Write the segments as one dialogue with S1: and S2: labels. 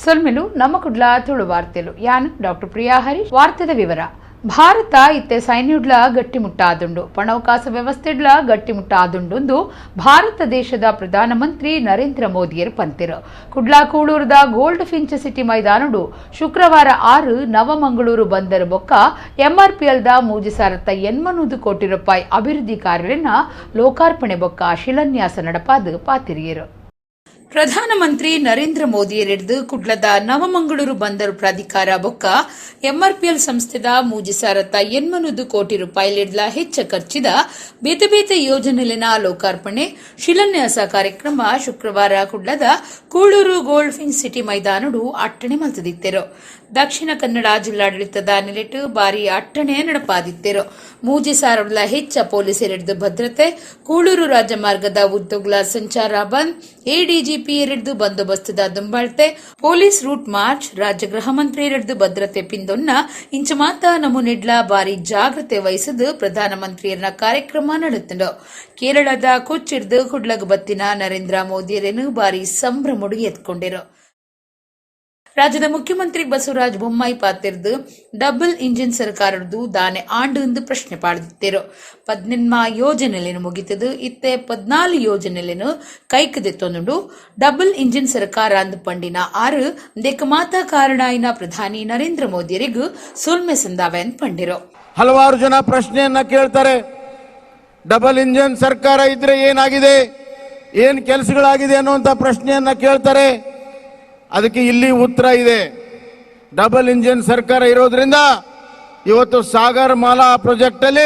S1: ಸೊಲ್ಮೆಲು ನಮ್ಮ ಕುಡ್ಲ ತುಳು ವಾರ್ತೆಲು ಯಾನ್ ಡಾಕ್ಟರ್ ಪ್ರಿಯಾ ಹರೀಶ್ ವಾರ್ತೆದ ವಿವರ ಭಾರತ ಇತ್ತೆ ಸೈನ್ಯುಡ್ಲ ಗಟ್ಟಿಮುಟ್ಟಾದುಂಡು ಪಣವಕಾಶ ವ್ಯವಸ್ಥೆಡ್ಲ ಗಟ್ಟಿಮುಟ್ಟಾದುಂಡು ಭಾರತ ದೇಶದ ಪ್ರಧಾನಮಂತ್ರಿ ನರೇಂದ್ರ ಮೋದಿಯರು ಪಂತಿರು ಕುಡ್ಲ ಕೂಳೂರದ ಗೋಲ್ಡ್ ಫಿಂಚ್ ಸಿಟಿ ಮೈದಾನಡು ಶುಕ್ರವಾರ 6 ನವಮಂಗಳೂರು ಬಂದರು ಬೊಕ್ಕ ಎಂಆರ್ಪಿಎಲ್ದ 3,800 ಕೋಟಿ ರೂಪಾಯಿ ಅಭಿವೃದ್ಧಿ ಕಾರ್ಯನ ಲೋಕಾರ್ಪಣೆ ಬೊಕ್ಕ ಶಿಲಾನ್ಯಾಸ ನಡಪಾದು ಪಾತಿರಿಯರು ಪ್ರಧಾನಮಂತ್ರಿ ನರೇಂದ್ರ ಮೋದಿಯರಿಡ್ದು ಕುಡ್ಲದ ನವಮಂಗಳೂರು ಬಂದರು ಪ್ರಾಧಿಕಾರ ಬೊಕ್ಕ ಎಂಆರ್ಪಿಎಲ್ ಸಂಸ್ಥೆದ 3,800 ಕೋಟಿ ರೂಪಾಯಿಲಿಡ್ಲ ಹೆಚ್ಚ ಖರ್ಚಿದ ಬೇತೆ ಬೇತೆ ಯೋಜನೆಲಿನ ಲೋಕಾರ್ಪಣೆ ಶಿಲಾನ್ಯಾಸ ಕಾರ್ಯಕ್ರಮ ಶುಕ್ರವಾರ ಕುಡ್ಲದ Kuloor gold Finch City ಮೈದಾನಡು ಅಟ್ಟಣೆ ಮಲ್ತದಿತ್ತೆರು Dakshina Kannada ಜಿಲ್ಲಾಡಳಿತದ ನೆಲೆಟ್ಟು ಬಾರಿ ಅಟ್ಟಣೆ ನಡಪಾದಿತ್ತೆರು 3,000 ಹೆಚ್ಚ ಪೊಲೀಸರಿಡ್ದು ಭದ್ರತೆ ಕೂಳೂರು ರಾಜಮಾರ್ಗದ ಉದ್ದೋಗ್ಲ ಸಂಚಾರ ಬಂದ್ ಎಡಿಜಿಪಿ ಎರಡ್ದು ಬಂದೋಬಸ್ತದ ದುಂಬಾಳ್ತೆ ಪೊಲೀಸ್ ರೂಟ್ ಮಾರ್ಚ್ ರಾಜ್ಯ ಗೃಹ ಮಂತ್ರಿ ಎರಡ್ದು ಭದ್ರತೆ ಪಿಂದೊನ್ನ ಇಂಚ ಮಾತ ನಮೂನೆಡ್ಲ ಬಾರಿ ಜಾಗ್ರತೆ ವಹಿಸದು ಪ್ರಧಾನಮಂತ್ರಿಯರ ಕಾರ್ಯಕ್ರಮ ನಡೆತ್ತಂಡು ಕೇರಳದ ಕೊಚ್ಚಿಡ್ದು ಕುಡ್ಲಗ್ ಬತ್ತಿನ ನರೇಂದ್ರ ಮೋದಿಯರೇನು ಬಾರಿ ಸಂಭ್ರಮಡು ಎತ್ಕೊಂಡಿರು ರಾಜ್ಯದ ಮುಖ್ಯಮಂತ್ರಿ ಬಸವರಾಜ ಬೊಮ್ಮಾಯಿ ಪಾತಿರ್ದು ಡಬಲ್ ಇಂಜಿನ್ ಸರ್ಕಾರದ್ದು ದಾನೆ ಆಂಡು ಎಂದು ಪ್ರಶ್ನೆ ಪಾಡಿದ್ದರು 18 ಯೋಜನೆಲೇನು ಮುಗಿತದು ಇತ್ತೆ 14 ಯೋಜನೆಲೇನು ಕೈಕದೆತ್ತೊಂದು ಡಬಲ್ ಇಂಜಿನ್ ಸರ್ಕಾರ ಅಂದು ಪಂಡಿನ 6 ದೇಕ ಮಾತಾ ಕಾರಣ ಇನ ಪ್ರಧಾನಿ ನರೇಂದ್ರ ಮೋದಿಯರಿಗೂ ಸುಲ್ಮೆ ಸಂದಾವೆ ಅಂತ ಪಂಡಿರೋ
S2: ಹಲವಾರು ಜನ ಪ್ರಶ್ನೆಯನ್ನ ಕೇಳ್ತಾರೆ. ಡಬಲ್ ಇಂಜಿನ್ ಸರ್ಕಾರ ಇದ್ರೆ ಏನಾಗಿದೆ, ಏನ್ ಕೆಲಸಗಳಾಗಿದೆ ಅನ್ನುವಂತ ಪ್ರಶ್ನೆಯನ್ನ ಕೇಳ್ತಾರೆ. ಅದಕ್ಕೆ ಇಲ್ಲಿ ಉತ್ತರ ಇದೆ. ಡಬಲ್ ಇಂಜಿನ್ ಸರ್ಕಾರ ಇರೋದ್ರಿಂದ ಇವತ್ತು ಸಾಗರ್ ಮಾಲಾ ಪ್ರಾಜೆಕ್ಟ್ ಅಲ್ಲಿ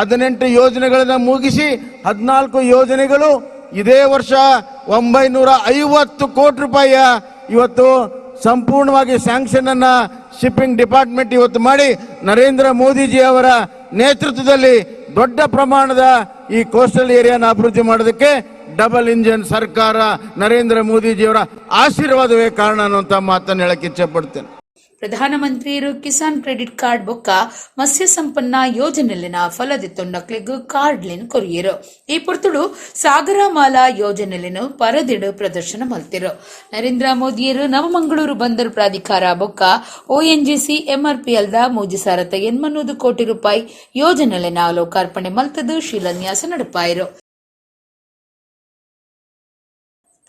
S2: 18 ಯೋಜನೆಗಳನ್ನ ಮುಗಿಸಿ 14 ಯೋಜನೆಗಳು ಇದೇ ವರ್ಷ 950 ಕೋಟಿ ರೂಪಾಯಿಯ ಇವತ್ತು ಸಂಪೂರ್ಣವಾಗಿ ಸ್ಯಾಂಕ್ಷನ್ ಅನ್ನ ಶಿಪ್ಪಿಂಗ್ ಡಿಪಾರ್ಟ್ಮೆಂಟ್ ಇವತ್ತು ಮಾಡಿ ನರೇಂದ್ರ ಮೋದಿಜಿ ಅವರ ನೇತೃತ್ವದಲ್ಲಿ ದೊಡ್ಡ ಪ್ರಮಾಣದ ಈ ಕೋಸ್ಟಲ್ ಏರಿಯಾನ ಅಭಿವೃದ್ಧಿ ಮಾಡೋದಕ್ಕೆ ಡಬಲ್ ಇಂಜಿನ್ ಸರ್ಕಾರ ನರೇಂದ್ರ ಮೋದಿಜಿಯವರ ಆಶೀರ್ವಾದವೇ ಕಾರಣ ಅನ್ನುವಂತ ಮಾತನ್ನು ಹೇಳಕ್ಕೆ ಇಚ್ಛೆ ಪಡ್ತೇನೆ.
S1: ಪ್ರಧಾನಮಂತ್ರಿಯರು ಕಿಸಾನ್ ಕ್ರೆಡಿಟ್ ಕಾರ್ಡ್ ಬೊಕ್ಕ ಮತ್ಸ್ಯ ಸಂಪನ್ನ ಯೋಜನೆಲಿನ ಫಲದಿತ್ತೊಂಡಕ್ಲೆಗ್ ಕಾರ್ಡ್ಲಿನ್ ಕೊರಿಯರು ಈ ಪೊರ್ತುಡು ಸಾಗರಮಾಲಾ ಯೋಜನೆಲಿನ ಪರದಿಡು ಪ್ರದರ್ಶನ ಮಲ್ತಿರು ನರೇಂದ್ರ ಮೋದಿಯರು ನವಮಂಗಳೂರು ಬಂದರು ಪ್ರಾಧಿಕಾರ ಬೊಕ್ಕ ಒಎನ್ಜಿಸಿ ಎಂಆರ್ಪಿಎಲ್ದ 3,800 ಕೋಟಿ ರೂಪಾಯಿ ಯೋಜನೆಲಿನ ಲೋಕಾರ್ಪಣೆ ಮಲ್ತದು ಶಿಲಾನ್ಯಾಸ ನಡಪಾಯಿರು.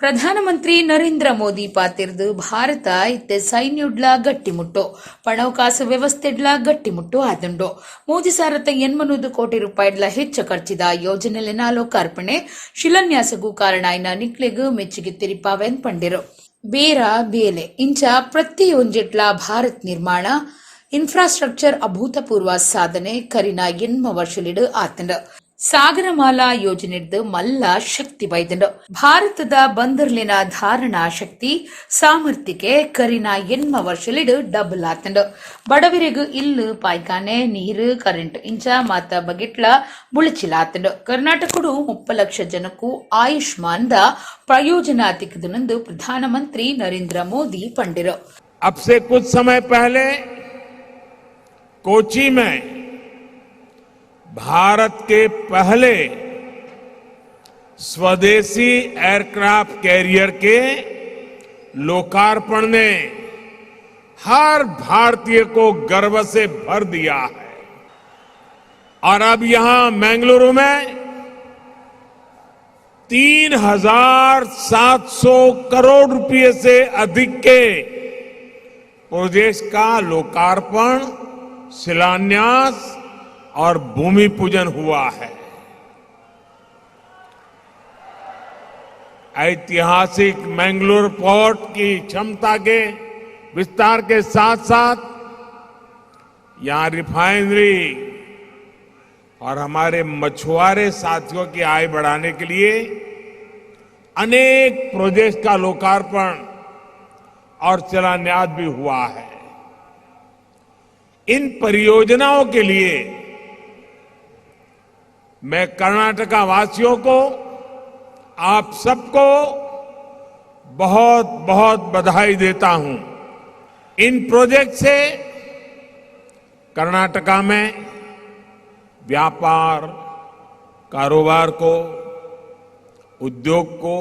S1: ಪ್ರಧಾನಮಂತ್ರಿ ನರೇಂದ್ರ ಮೋದಿ ಪಾತಿರ್ದು ಭಾರತ ಇತ್ತೆ ಸೈನ್ಯುಡ್ಲ ಗಟ್ಟಿಮುಟ್ಟು ಪಣವಕಾಶ ವ್ಯವಸ್ಥೆಡ್ಲ ಗಟ್ಟಿಮುಟ್ಟು ಆದುಂಡು 3,800 ಕೋಟಿ ರೂಪಾಯಿಡ್ಲ ಹೆಚ್ಚು ಖರ್ಚಿದ ಯೋಜನೆಲಿನ ಲೋಕಾರ್ಪಣೆ ಶಿಲಾನ್ಯಾಸಗೂ ಕಾರಣ ಇನ ನಿಕ್ಲೆಗೂ ಮೆಚ್ಚುಗೆ ತಿರಿಪಾವೆನ್ ಪಂಡಿರು ಬೇರ ಬೇಲೆ ಇಂಚ ಪ್ರತಿಯೊಂಜಿಟ್ಲ ಭಾರತ್ ನಿರ್ಮಾಣ ಇನ್ಫ್ರಾಸ್ಟ್ರಕ್ಚರ್ ಅಭೂತಪೂರ್ವ ಸಾಧನೆ ಕರಿನ 8 ವರ್ಷಲಿಡು ಆತಂಡ ಸಾಗರಮಾಲಾ ಯೋಜನೆಡ್ದು ಮಲ್ಲ ಶಕ್ತಿ ಬೈದಂಡು ಭಾರತದ ಬಂದರ್ಲಿನ ಧಾರಣಾ ಶಕ್ತಿ ಸಾಮರ್ಥ್ಯಕ್ಕೆ ಕರಿನ 8 ವರ್ಷಲಿಡು ಡಬಲ್ ಆತಂಡು ಬಡವರಿಗೂ ಇಲ್ಲು ಪಾಯ್ಕಾನೆ ನೀರು ಕರೆಂಟ್ ಇಂಚ ಮಾತ ಬಗೆಟ್ಲ ಬುಳಚಿಲ ಆತಂಡು ಕರ್ನಾಟಕಡು 30 ಲಕ್ಷ ಜನಕ್ಕೂ ಆಯುಷ್ಮಾನ್ ದ ಪ್ರಯೋಜನ ತಿಕ್ಕದನೆಂದು ಪ್ರಧಾನಮಂತ್ರಿ ನರೇಂದ್ರ ಮೋದಿ ಪಂಡಿರು.
S3: अब से कुछ समय पहले कोची में भारत के पहले स्वदेशी एयरक्राफ्ट कैरियर के लोकार्पण ने हर भारतीय को गर्व से भर दिया है और अब यहां बेंगलुरु में 3,700 करोड़ रुपए से अधिक के प्रोजेक्ट का लोकार्पण, शिलान्यास और भूमि पूजन हुआ है. ऐतिहासिक मैंगलोर पोर्ट की क्षमता के विस्तार के साथ साथ यहां रिफाइनरी और हमारे मछुआरे साथियों की आय बढ़ाने के लिए अनेक प्रोजेक्ट का लोकार्पण और शिलान्यास भी हुआ है. इन परियोजनाओं के लिए मैं कर्नाटका वासियों को, आप सबको बहुत बहुत बधाई देता हूं. इन प्रोजेक्ट से कर्नाटका में व्यापार, कारोबार को, उद्योग को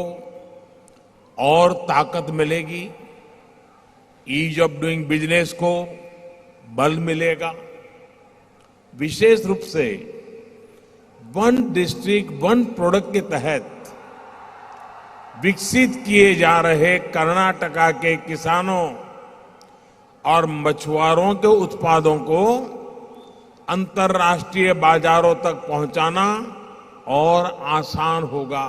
S3: और ताकत मिलेगी. ईज ऑफ डूइंग बिजनेस को बल मिलेगा। विशेष रूप से वन डिस्ट्रिक्ट वन प्रोडक्ट के तहत विकसित किए जा रहे कर्नाटका के किसानों और मछुआरों के उत्पादों को अंतर्राष्ट्रीय बाजारों तक पहुंचाना और आसान होगा।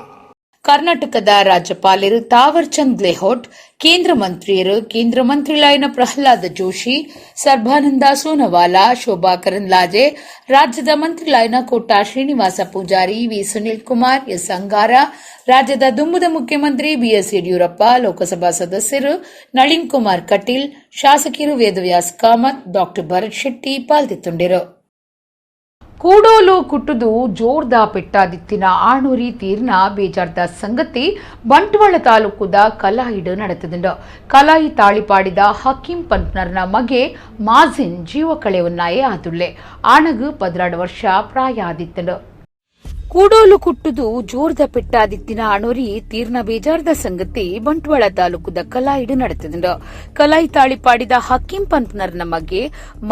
S1: ಕರ್ನಾಟಕದ ರಾಜ್ಯಪಾಲರು ತಾವರ್ ಚಂದ್ ಗೆಹ್ಲೋಟ್, ಕೇಂದ್ರ ಮಂತ್ರಿಯರು ಕೇಂದ್ರ ಮಂತ್ರಿಗಳಾದ ಪ್ರಹ್ಲಾದ್ ಜೋಶಿ, ಸರ್ಬಾನಂದ ಸೋನೋವಾಲಾ, ಶೋಭಾ ಕರಂದ್ಲಾಜೆ, ರಾಜ್ಯದ ಮಂತ್ರಿಗಳಾದ ಕೋಟಾ ಶ್ರೀನಿವಾಸ ಪೂಜಾರಿ, ವಿ ಸುನೀಲ್ ಕುಮಾರ್, ಎಸ್ ಅಂಗಾರ, ರಾಜ್ಯದ ದುಂಬುದ ಮುಖ್ಯಮಂತ್ರಿ ಬಿಎಸ್ ಯಡಿಯೂರಪ್ಪ, ಲೋಕಸಭಾ ಸದಸ್ಯರು ನಳಿನ್ ಕುಮಾರ್ ಕಟೀಲ್, ಶಾಸಕರು ವೇದವ್ಯಾಸ್ ಕಾಮತ್, ಡಾ ಭರತ್ ಶೆಟ್ಟಿ ಪಾಲ್ಗೊಂಡಿದ್ದರು. ಕೂಡೋಲು ಕುಟ್ಟುದು ಜೋರ್ದ ಪೆಟ್ಟಾದಿತ್ತಿನ ಆಣೂರಿ ತೀರ್ನ ಬೇಜಾರ್ದ ಸಂಗತಿ ಬಂಟ್ವಾಳ ತಾಲೂಕುದ ಕಲಾಯಿಡು ನಡೆತದುಂಡು. ಕಲಾಯಿ ತಾಳಿಪಾಡಿದ ಹಕೀಂ ಪಂಟ್ನರ್ನ ಮಗೆ ಮಾಜಿನ್ ಜೀವ ಕಳೆವನ್ನಾಯೇ ಆದುಳ್ಳೆ. ಆಣಗು 16 ವರ್ಷ ಪ್ರಾಯ ಆದಿತ್ತುಂಡು. ಕೂಡೋಲು ಕುಟ್ಟುದು ಜೋರ್ದ ಪೆಟ್ಟಾದಿತ್ತಿನ ಅಣೋರಿ ತೀರ್ನ ಬೇಜಾರ್ದ ಸಂಗತಿ ಬಂಟ್ವಾಳ ತಾಲೂಕುದ ಕಲಾಯಿಡು ನಡೆತದುಂಡು. ಕಲಾಯಿ ತಾಳಿಪಾಡಿದ ಹಕೀಂ ಪಂಪ್ನರ್ನ ಮಗೆ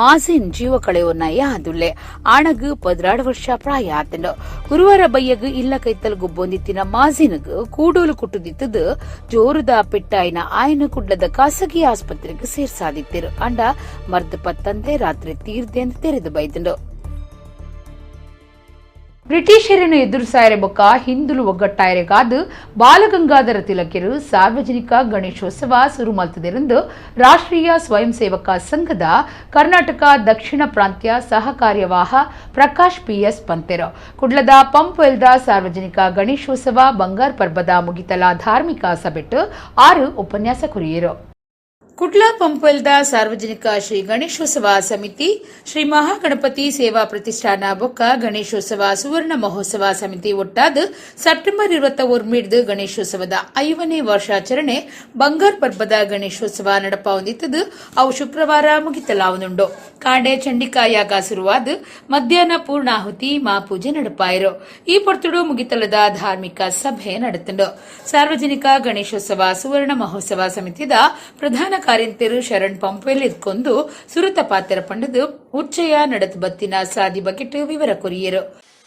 S1: ಮಾಜಿನ್ ಜೀವ ಕಳೆವನ್ನಾಯೇ ಆದುಳ್ಳೆ. ಆಣಗು 16 ವರ್ಷ ಪ್ರಾಯ ಆತುಂಡು. ಗುರುವಾರ ಬಯ್ಯಗು ಇಲ್ಲ ಕೈತಲ್ ಗುಬ್ಬೊಂದಿತ್ತಿನ ಮಾಜಿನ್ಗು ಕೂಡೋಲು ಕುಟ್ಟುದಿತ್ತದು ಜೋರದ ಪೆಟ್ಟಾಯಿನ ಆಯನ ಕುಡ್ಲದ ಖಾಸಗಿ ಆಸ್ಪತ್ರೆಗೆ ಸೇರ್ಸಾದಿತ್ತಿರು. ಅಂಡ ಮರ್ದ ಪತ್ತಂತೆ ರಾತ್ರಿ ತೀರ್ದೆಂದು ತೆರೆದು ಬೈದುಂಡು. ಬ್ರಿಟಿಷರನ್ನು ಎದುರಿಸಾಯರೆ ಬೊಕ್ಕ ಹಿಂದುಲು ಒಗ್ಗಟ್ಟಾಯರೆಗಾದು ಬಾಲಗಂಗಾಧರ ತಿಲಕರು ಸಾರ್ವಜನಿಕ ಗಣೇಶೋತ್ಸವ ಶುರು ಮಲ್ತದೆಂದು ರಾಷ್ಟ್ರೀಯ ಸ್ವಯಂ ಸೇವಕ ಸಂಘದ ಕರ್ನಾಟಕ ದಕ್ಷಿಣ ಪ್ರಾಂತ್ಯ ಸಹ ಕಾರ್ಯವಾಹ ಪ್ರಕಾಶ್ ಪಿಎಸ್ ಪಂತೆರು ಕುಡ್ಲದ ಪಂಪ್ವೆಲ್ದ ಸಾರ್ವಜನಿಕ ಗಣೇಶೋತ್ಸವ ಬಂಗಾರ್ ಪರ್ಬದ ಮುಗಿತಲ ಧಾರ್ಮಿಕ ಸಭೆಟ್ಟು 6 ಉಪನ್ಯಾಸ ಕುರಿಯರು. ಕುಡ್ಲ ಪಂಪ್ವೆಲ್ದ ಸಾರ್ವಜನಿಕ ಶ್ರೀ ಗಣೇಶೋತ್ಸವ ಸಮಿತಿ, ಶ್ರೀ ಮಹಾಗಣಪತಿ ಸೇವಾ ಪ್ರತಿಷ್ಠಾನ ಬೊಕ್ಕ ಗಣೇಶೋತ್ಸವ ಸುವರ್ಣ ಮಹೋತ್ಸವ ಸಮಿತಿ ಒಟ್ಟಾದ ಸೆಪ್ಟೆಂಬರ್ 21 ಗಣೇಶೋತ್ಸವದ 5ನೇ ವರ್ಷಾಚರಣೆ ಬಂಗಾರ್ ಪರ್ಬದ ಗಣೇಶೋತ್ಸವ ನಡಪ ಹೊಂದಿತ್ತದು. ಅವು ಶುಕ್ರವಾರ ಮುಗಿತಲಾವುದುಂಡು. ಕಾಂಡೆ ಚಂಡಿಕಾ ಯಾಗ ಶುರುವಾದ ಮಧ್ಯಾಹ್ನ ಪೂರ್ಣಾಹುತಿ ಮಹಾಪೂಜೆ ನಡಪಾಯಿರು. ಈ ಪೊರ್ತುಡು ಮುಗಿತಲದ ಧಾರ್ಮಿಕ ಸಭೆ ನಡೆತುಂಡು. ಸಾರ್ವಜನಿಕ ಗಣೇಶೋತ್ಸವ ಸುವರ್ಣ ಮಹೋತ್ಸವ ಸಮಿತಿದ ಪ್ರಧಾನ ಕಾರ್ಯಂತರು ಶರಣ್ ಪಂಪ್ವೆಲ್ ಇದ್ಕೊಂಡು ಸುರತ ಪಾತ್ರ ಪಂಡದು ಉಚ್ಚಯ ನಡತ್ ಬತ್ತಿನ ಸಾದಿ ಬಗೆಟ್ ವಿವರ ಕೊರಿಯರು.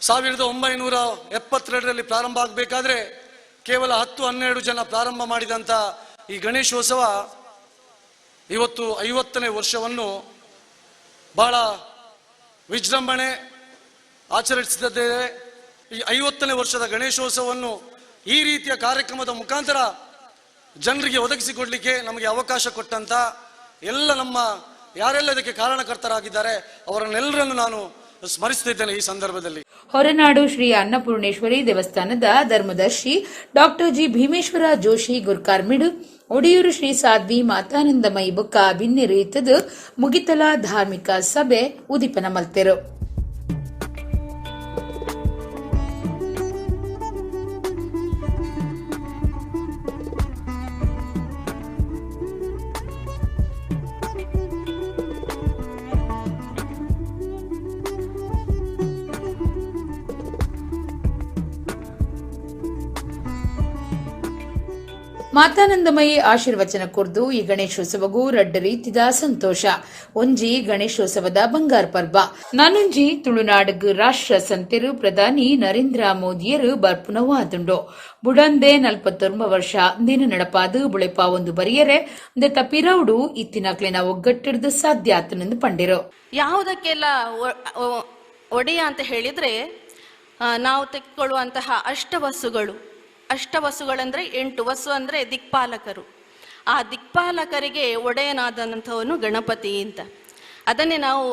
S4: 1972ರಲ್ಲಿ ಪ್ರಾರಂಭ ಆಗಬೇಕಾದ್ರೆ ಕೇವಲ 10-12 ಜನ ಪ್ರಾರಂಭ ಮಾಡಿದಂತ ಈ ಗಣೇಶೋತ್ಸವ ಇವತ್ತು 50ನೇ ವರ್ಷವನ್ನು ಬಹಳ ವಿಜೃಂಭಣೆ ಆಚರಿಸುತ್ತಿದ್ದೇವೆ. ಈ 50ನೇ ವರ್ಷದ ಗಣೇಶೋತ್ಸವವನ್ನು ಈ ರೀತಿಯ ಕಾರ್ಯಕ್ರಮದ ಮುಖಾಂತರ ಜನರಿಗೆ ಒದಗಿಸಿಕೊಡ್ಲಿಕ್ಕೆ ನಮಗೆ ಅವಕಾಶ ಕೊಟ್ಟಂತ ಎಲ್ಲ ನಮ್ಮ ಯಾರೆಲ್ಲ ಇದಕ್ಕೆ ಕಾರಣಕರ್ತರಾಗಿದ್ದಾರೆ ಅವರನ್ನೆಲ್ಲರನ್ನು ನಾನು ಸ್ಮರಿಸುತ್ತಿದ್ದೇನೆ ಈ ಸಂದರ್ಭದಲ್ಲಿ.
S1: ಹೊರನಾಡು ಶ್ರೀ ಅನ್ನಪೂರ್ಣೇಶ್ವರಿ ದೇವಸ್ಥಾನದ ಧರ್ಮದರ್ಶಿ ಡಾಕ್ಟರ್ ಜಿ ಭೀಮೇಶ್ವರ ಜೋಶಿ ಗುರ್ಕಾರ್ಮಿಡು, ಒಡಿಯೂರು ಶ್ರೀ ಸಾಧ್ವಿ ಮಾತಾನಂದಮಯಿ ಬೊಕ್ಕ ಬಿನ್ನೆರು ಇತ್ತದು ಮುಗಿತಲ ಧಾರ್ಮಿಕ ಸಭೆ ಉದಿಪನ ಮಲ್ತೆರು. ಮಾತಾನಂದಮಯಿ ಆಶೀರ್ವಚನ ಕುರ್ದು ಈ ಗಣೇಶೋತ್ಸವಗೂ ರಡ್ಡ ರೀತಿದ ಸಂತೋಷ. ಒಂಜಿ ಗಣೇಶೋತ್ಸವದ ಬಂಗಾರ ಪರ್ಬ ನಾನುಂಜಿ ತುಳುನಾಡುಗು ರಾಷ್ಟ್ರ ಸಂತೆರು ಪ್ರಧಾನಿ ನರೇಂದ್ರ ಮೋದಿಯರು ಬರ್ಪುನವಾದುಂಡು. ಬುಡಂದೆ 49 ವರ್ಷ ದಿನ ನಡಪಾದು ಬುಳೆಪ ಒಂದು ಬರಿಯರೆ ದೆತ ಪಿರೌಡು ಇತ್ತಿನಕ್ಲೆನ ಒಗ್ಗಟ್ಟಿಡ್ದು ಸಾಧ್ಯ ಆತನೆಂದು ಪಂಡಿರು.
S5: ಯಾವುದಕ್ಕೆಲ್ಲ ಒಡೆಯ ಅಂತ ಹೇಳಿದ್ರೆ ನಾವು ತೆಗೆದುಕೊಳ್ಳುವಂತಹ ಅಷ್ಟವಸುಗಳಂದ್ರೆ 8 ವಸು ಅಂದ್ರೆ ದಿಕ್ಪಾಲಕರು. ಆ ದಿಕ್ಪಾಲಕರಿಗೆ ಒಡೆಯನಾದಂಥವನು ಗಣಪತಿ ಅಂತ. ಅದನ್ನೇ ನಾವು